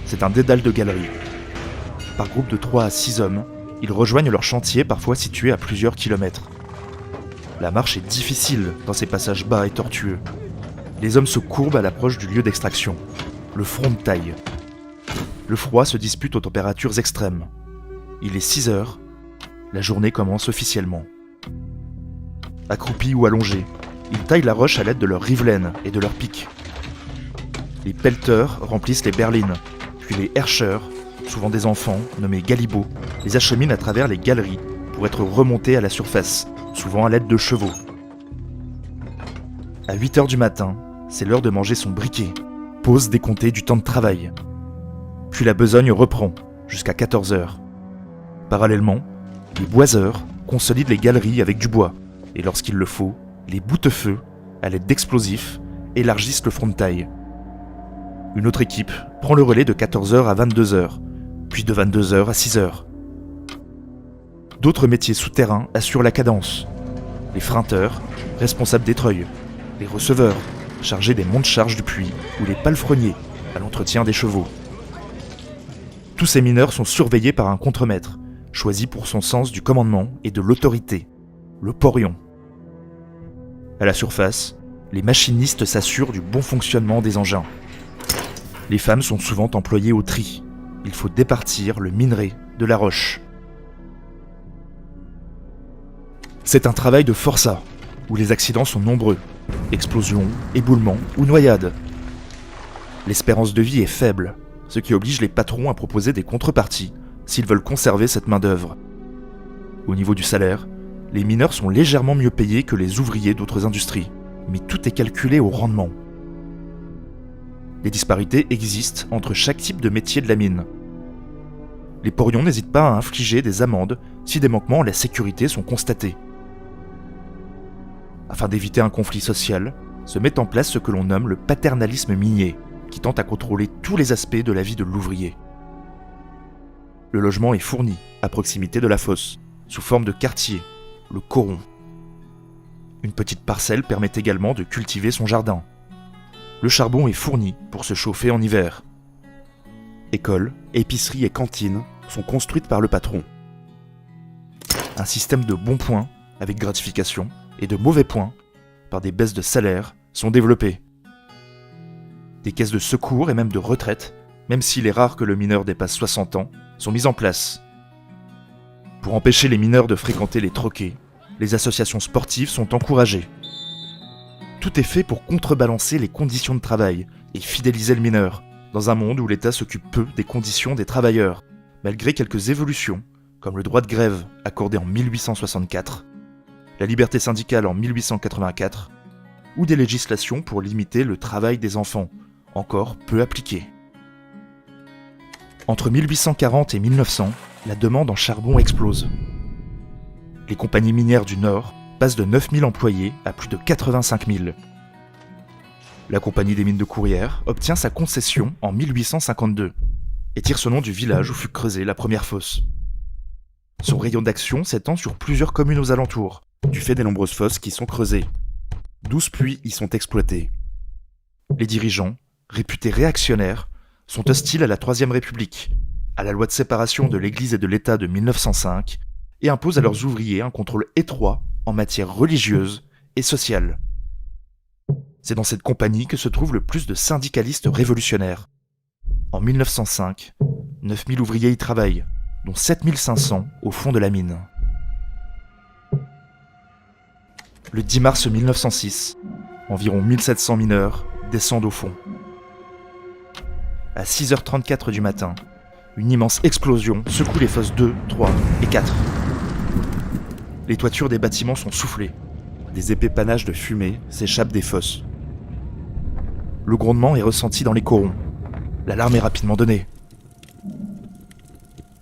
c'est un dédale de galeries. Par groupe de 3 à 6 hommes, ils rejoignent leur chantier parfois situé à plusieurs kilomètres. La marche est difficile dans ces passages bas et tortueux. Les hommes se courbent à l'approche du lieu d'extraction, le front de taille. Le froid se dispute aux températures extrêmes. Il est 6 heures, la journée commence officiellement. Accroupis ou allongés, ils taillent la roche à l'aide de leurs rivelaines et de leurs pics. Les pelleteurs remplissent les berlines, puis les herscheurs, souvent des enfants, nommés galibots, les acheminent à travers les galeries pour être remontés à la surface, souvent à l'aide de chevaux. À 8 heures du matin, c'est l'heure de manger son briquet, pause décomptée du temps de travail. Puis la besogne reprend, jusqu'à 14 heures. Parallèlement, les boiseurs consolident les galeries avec du bois, et lorsqu'il le faut, les boutefeux, à l'aide d'explosifs, élargissent le front de taille. Une autre équipe prend le relais de 14h à 22h, puis de 22h à 6h. D'autres métiers souterrains assurent la cadence. Les freinteurs, responsables des treuils, les receveurs, chargés des monte-charges du puits, ou les palefreniers, à l'entretien des chevaux. Tous ces mineurs sont surveillés par un contremaître, choisi pour son sens du commandement et de l'autorité, le porion. À la surface, les machinistes s'assurent du bon fonctionnement des engins. Les femmes sont souvent employées au tri. Il faut départir le minerai de la roche. C'est un travail de forçat, où les accidents sont nombreux. Explosions, éboulements ou noyades. L'espérance de vie est faible, ce qui oblige les patrons à proposer des contreparties s'ils veulent conserver cette main-d'œuvre. Au niveau du salaire, les mineurs sont légèrement mieux payés que les ouvriers d'autres industries, mais tout est calculé au rendement. Les disparités existent entre chaque type de métier de la mine. Les porions n'hésitent pas à infliger des amendes si des manquements à la sécurité sont constatés. Afin d'éviter un conflit social, se met en place ce que l'on nomme le paternalisme minier, qui tente à contrôler tous les aspects de la vie de l'ouvrier. Le logement est fourni à proximité de la fosse, sous forme de quartier, le coron. Une petite parcelle permet également de cultiver son jardin. Le charbon est fourni pour se chauffer en hiver. Écoles, épiceries et cantines sont construites par le patron. Un système de bons points, avec gratification, et de mauvais points, par des baisses de salaire, sont développés. Des caisses de secours et même de retraite, même s'il est rare que le mineur dépasse 60 ans, sont mises en place. Pour empêcher les mineurs de fréquenter les troquets, les associations sportives sont encouragées. Tout est fait pour contrebalancer les conditions de travail et fidéliser le mineur, dans un monde où l'État s'occupe peu des conditions des travailleurs, malgré quelques évolutions, comme le droit de grève accordé en 1864, la liberté syndicale en 1884, ou des législations pour limiter le travail des enfants, encore peu appliquées. Entre 1840 et 1900, la demande en charbon explose. Les compagnies minières du Nord passent de 9000 employés à plus de 85 000. La compagnie des mines de Courrières obtient sa concession en 1852 et tire son nom du village où fut creusée la première fosse. Son rayon d'action s'étend sur plusieurs communes aux alentours, du fait des nombreuses fosses qui sont creusées. 12 puits y sont exploités. Les dirigeants, réputés réactionnaires, sont hostiles à la Troisième République, à la loi de séparation de l'Église et de l'État de 1905, et imposent à leurs ouvriers un contrôle étroit en matière religieuse et sociale. C'est dans cette compagnie que se trouve le plus de syndicalistes révolutionnaires. En 1905, 9000 ouvriers y travaillent, dont 7500 au fond de la mine. Le 10 mars 1906, environ 1700 mineurs descendent au fond. À 6h34 du matin, une immense explosion secoue les fosses 2, 3 et 4. Les toitures des bâtiments sont soufflées. Des épais panaches de fumée s'échappent des fosses. Le grondement est ressenti dans les corons. L'alarme est rapidement donnée.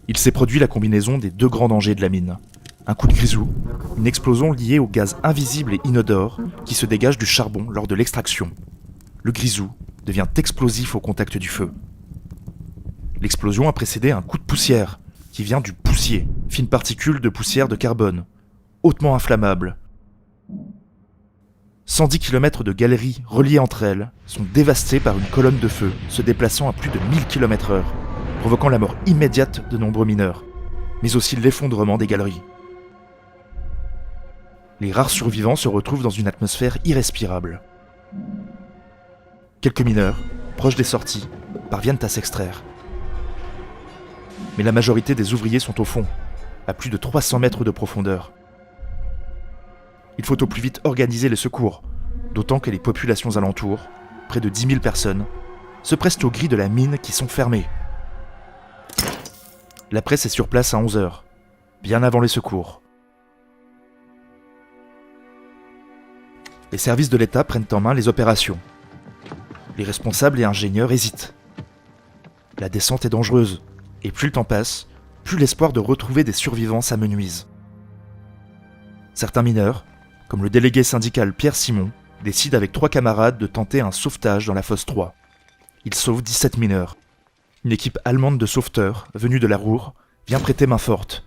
Il s'est produit la combinaison des deux grands dangers de la mine. Un coup de grisou, une explosion liée au gaz invisible et inodore qui se dégage du charbon lors de l'extraction. Le grisou devient explosif au contact du feu. L'explosion a précédé un coup de poussière qui vient du poussier, fine particule de poussière de carbone, hautement inflammable. 110 km de galeries reliées entre elles sont dévastées par une colonne de feu se déplaçant à plus de 1000 km/h. provoquant la mort immédiate de nombreux mineurs, mais aussi l'effondrement des galeries. Les rares survivants se retrouvent dans une atmosphère irrespirable. Quelques mineurs, proches des sorties, parviennent à s'extraire. Mais la majorité des ouvriers sont au fond, à plus de 300 mètres de profondeur. Il faut au plus vite organiser les secours, d'autant que les populations alentours, près de 10 000 personnes, se pressent aux grilles de la mine qui sont fermées. La presse est sur place à 11 h, bien avant les secours. Les services de l'État prennent en main les opérations. Les responsables et ingénieurs hésitent. La descente est dangereuse, et plus le temps passe, plus l'espoir de retrouver des survivants s'amenuise. Certains mineurs, comme le délégué syndical Pierre Simon, décident avec 3 camarades de tenter un sauvetage dans la fosse 3. Ils sauvent 17 mineurs. Une équipe allemande de sauveteurs, venue de la Ruhr, vient prêter main forte.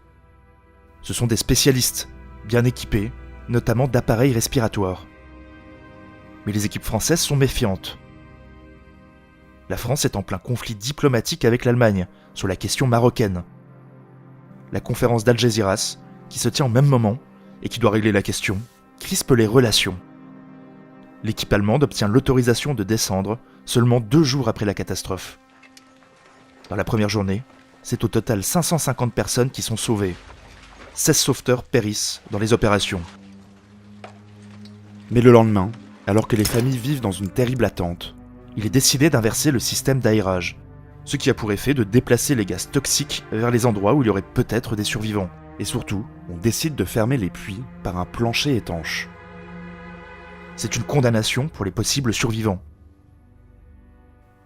Ce sont des spécialistes, bien équipés, notamment d'appareils respiratoires. Mais les équipes françaises sont méfiantes. La France est en plein conflit diplomatique avec l'Allemagne sur la question marocaine. La conférence d'Algésiras, qui se tient au même moment et qui doit régler la question, crispe les relations. L'équipe allemande obtient l'autorisation de descendre seulement 2 jours après la catastrophe. Dans la première journée, c'est au total 550 personnes qui sont sauvées. 16 sauveteurs périssent dans les opérations. Mais le lendemain, alors que les familles vivent dans une terrible attente, il est décidé d'inverser le système d'aérage, ce qui a pour effet de déplacer les gaz toxiques vers les endroits où il y aurait peut-être des survivants. Et surtout, on décide de fermer les puits par un plancher étanche. C'est une condamnation pour les possibles survivants.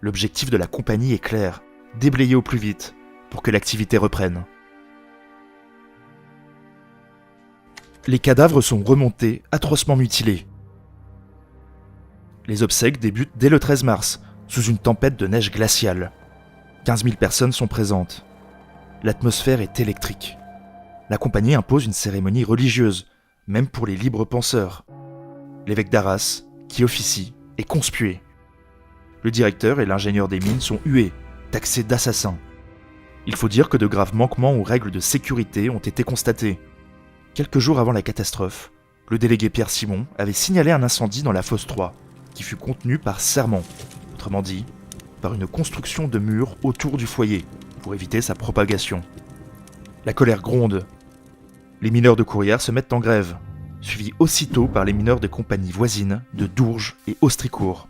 L'objectif de la compagnie est clair, déblayer au plus vite pour que l'activité reprenne. Les cadavres sont remontés, atrocement mutilés. Les obsèques débutent dès le 13 mars, sous une tempête de neige glaciale. 15 000 personnes sont présentes. L'atmosphère est électrique. La compagnie impose une cérémonie religieuse, même pour les libres penseurs. L'évêque d'Arras, qui officie, est conspué. Le directeur et l'ingénieur des mines sont hués, taxés d'assassins. Il faut dire que de graves manquements aux règles de sécurité ont été constatés. Quelques jours avant la catastrophe, le délégué Pierre Simon avait signalé un incendie dans la fosse 3, qui fut contenu par serment, autrement dit, par une construction de murs autour du foyer, pour éviter sa propagation. La colère gronde. Les mineurs de Courrières se mettent en grève, suivis aussitôt par les mineurs de compagnies voisines de Dourges et Austricourt.